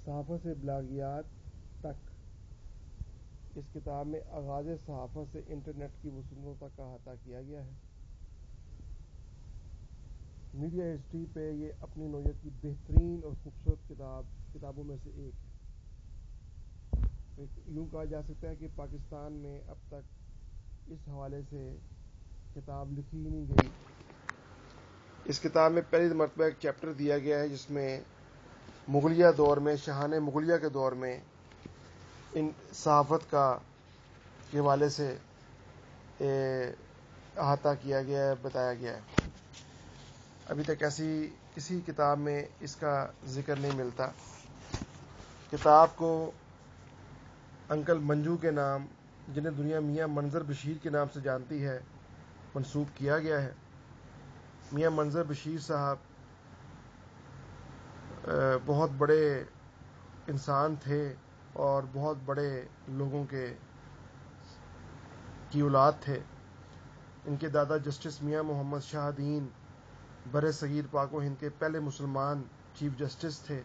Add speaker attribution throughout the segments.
Speaker 1: صحافت سے بلاغیات تک۔ اس کتاب میں آغاز صحافت سے انٹرنیٹ کی وسعتوں تک کا احاطہ کیا گیا ہے۔ میڈیا ہسٹری پہ یہ اپنی نوعیت کی بہترین اور خوبصورت کتابوں میں سے ایک ہے۔ یوں کہا جا سکتا ہے کہ پاکستان میں اب تک اس حوالے سے کتاب لکھی ہی نہیں گئی۔ اس کتاب میں پہلی مرتبہ ایک چیپٹر دیا گیا ہے جس میں مغلیہ دور میں، شاہان مغلیہ کے دور میں ان صحافت کے حوالے سے احاطہ کیا گیا ہے، بتایا گیا ہے۔ ابھی تک ایسی کسی کتاب میں اس کا ذکر نہیں ملتا۔ کتاب کو انکل منجو کے نام، جنہیں دنیا میاں منظر بشیر کے نام سے جانتی ہے، منسوب کیا گیا ہے۔ میاں منظر بشیر صاحب بہت بڑے انسان تھے اور بہت بڑے لوگوں کی اولاد تھے۔ ان کے دادا جسٹس میاں محمد شاہ دین بر صغیر پاک و ہند کے پہلے مسلمان چیف جسٹس تھے۔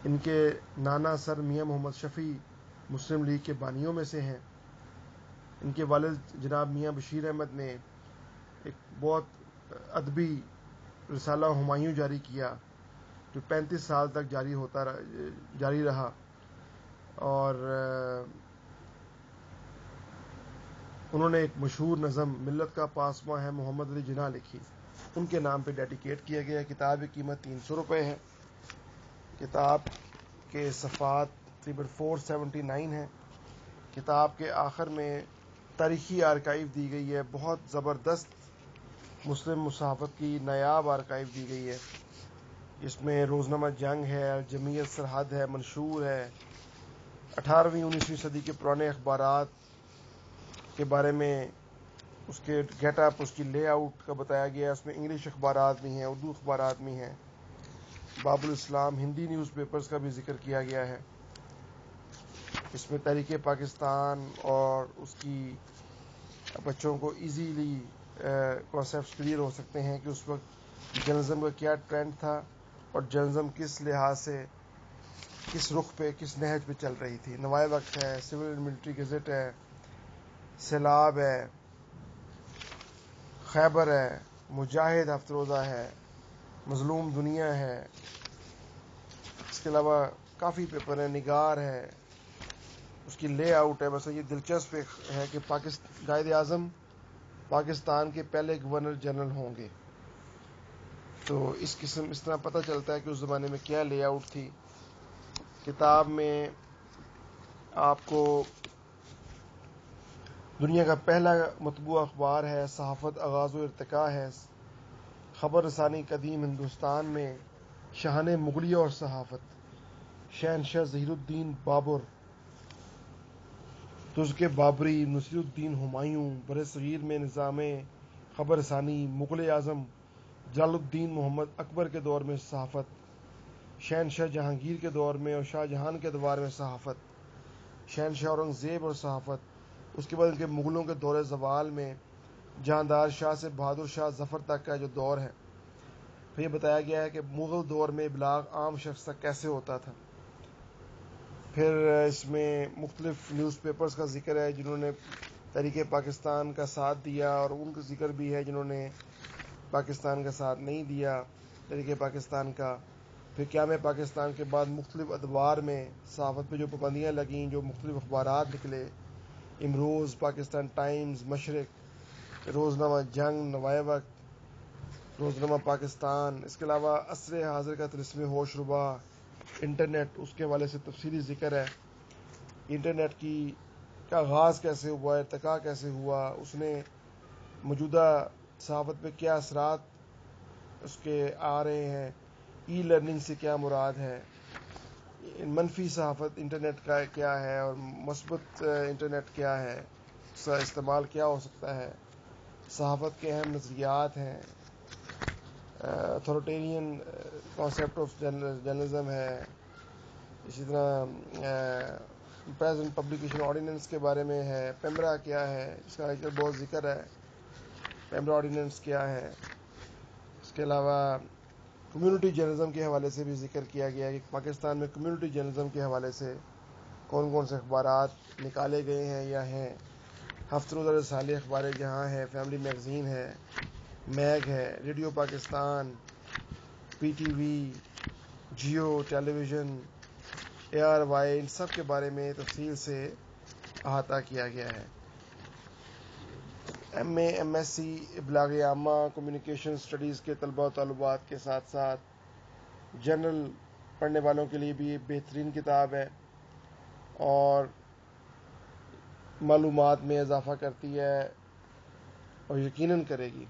Speaker 1: ان کے نانا سر میاں محمد شفیع مسلم لیگ کے بانیوں میں سے ہیں۔ ان کے والد جناب میاں بشیر احمد نے ایک بہت ادبی رسالہ ہمایوں جاری کیا جو 35 سال تک جاری رہا، اور انہوں نے ایک مشہور نظم ملت کا پاسماں ہے محمد علی جناح لکھی، ان کے نام پہ ڈیڈیکیٹ کیا گیا۔ کتاب کی قیمت 300 روپے ہے۔ کتاب کے صفحات تقریباً 479 ہیں۔ کتاب کے آخر میں تاریخی آرکائیو دی گئی ہے، بہت زبردست مسلم صحافت کی نایاب آرکائیو دی گئی ہے۔ اس میں روزنامہ جنگ ہے، جمعیت سرحد ہے، منشور ہے، 18ویں 19ویں صدی کے پرانے اخبارات کے بارے میں اس کے گیٹ اپ، اس کی لے آؤٹ کا بتایا گیا ہے۔ اس میں انگلش اخبارات بھی ہیں، اردو اخبارات بھی ہیں، باب الاسلام ہندی نیوز پیپرز کا بھی ذکر کیا گیا ہے۔ اس میں تحریک پاکستان اور اس کی بچوں کو ایزیلی کانسیپٹس کلیئر ہو سکتے ہیں کہ اس وقت جرنلزم کا کیا ٹرینڈ تھا اور جرنلزم کس لحاظ سے، کس رخ پہ، کس نہج پہ چل رہی تھی۔ نوائے وقت ہے، سول اینڈ ملٹری گزٹ ہے، سیلاب ہے، خیبر ہے، مجاہد ہفت روزہ ہے، مظلوم دنیا ہے، اس کے علاوہ کافی پیپر ہیں، نگار ہے، اس کی لے آؤٹ ہے۔ بس یہ دلچسپ ہے کہ قائد اعظم پاکستان کے پہلے گورنر جنرل ہوں گے، تو اس طرح پتہ چلتا ہے کہ اس زمانے میں کیا لے آؤٹ تھی۔ کتاب میں آپ کو دنیا کا پہلا مطبوع اخبار ہے، صحافت آغاز و ارتقاء ہے، خبر رسانی قدیم ہندوستان میں، شاہان مغلیہ اور صحافت، شہنشاہ ظہیر الدین بابر، تزک بابری، نصیر الدین ہمایوں، برصغیر میں نظام خبر رسانی، مغل اعظم جلال الدین محمد اکبر کے دور میں صحافت، شہنشاہ جہانگیر کے دور میں اور شاہ جہان کے دوار میں صحافت، شہنشاہ اورنگزیب اور صحافت، اس کے بعد ان کے مغلوں کے دور زوال میں جہاندار شاہ سے بہادر شاہ ظفر تک کا جو دور ہے، پھر یہ بتایا گیا ہے کہ مغل دور میں ابلاغ عام شخص تک کیسے ہوتا تھا۔ پھر اس میں مختلف نیوز پیپرز کا ذکر ہے جنہوں نے تحریک پاکستان کا ساتھ دیا، اور ان کا ذکر بھی ہے جنہوں نے پاکستان کا ساتھ نہیں دیا تحریک پاکستان کا۔ پھر قیام پاکستان کے بعد مختلف ادوار میں صحافت پہ جو پابندیاں لگیں، جو مختلف اخبارات نکلے، امروز، پاکستان ٹائمز، مشرق، روزنامہ جنگ، نوائے وقت، روزنامہ پاکستان، اس کے علاوہ عصر حاضر کا طلسم ہوش ربا، انٹرنیٹ، اس کے حوالے سے تفصیلی ذکر ہے۔ انٹرنیٹ کا آغاز کیسے ہوا، ارتقاء کیسے ہوا، اس نے موجودہ صحافت پہ کیا اثرات اس کے آ رہے ہیں، ای لرننگ سے کیا مراد ہے، منفی صحافت انٹرنیٹ کا کیا ہے اور مثبت انٹرنیٹ کیا ہے، اس کا استعمال کیا ہو سکتا ہے، صحافت کے اہم نظریات ہیں، اتھارٹیرین کانسیپٹ آف جرنلزم ہے، اسی طرح پریس اینڈ پبلیکیشن آرڈیننس کے بارے میں ہے، پیمرا کیا ہے، اس کا آج کل بہت ذکر ہے، پیمرا آرڈیننس کیا ہے، اس کے علاوہ کمیونٹی جرنلزم کے حوالے سے بھی ذکر کیا گیا کہ پاکستان میں کمیونٹی جرنلزم کے حوالے سے کون کون سے اخبارات نکالے گئے ہیں یا ہیں. ہفتہ روزہ رسالے اخبار جہاں ہے، فیملی میگزین ہے، میگ ہے، radio Pakistan, P T V, Geo television, A R Y, ان سب کے بارے میں تفصیل سے احاطہ کیا گیا ہے. M A, M S C, ابلاغ عامہ، کمیونیکیشن اسٹڈیز کے طلباء و طالبات کے ساتھ ساتھ جنرل پڑھنے والوں کے لیے بھی یہ بہترین کتاب ہے اور معلومات میں اضافہ کرتی ہے اور یقیناً کرے گی.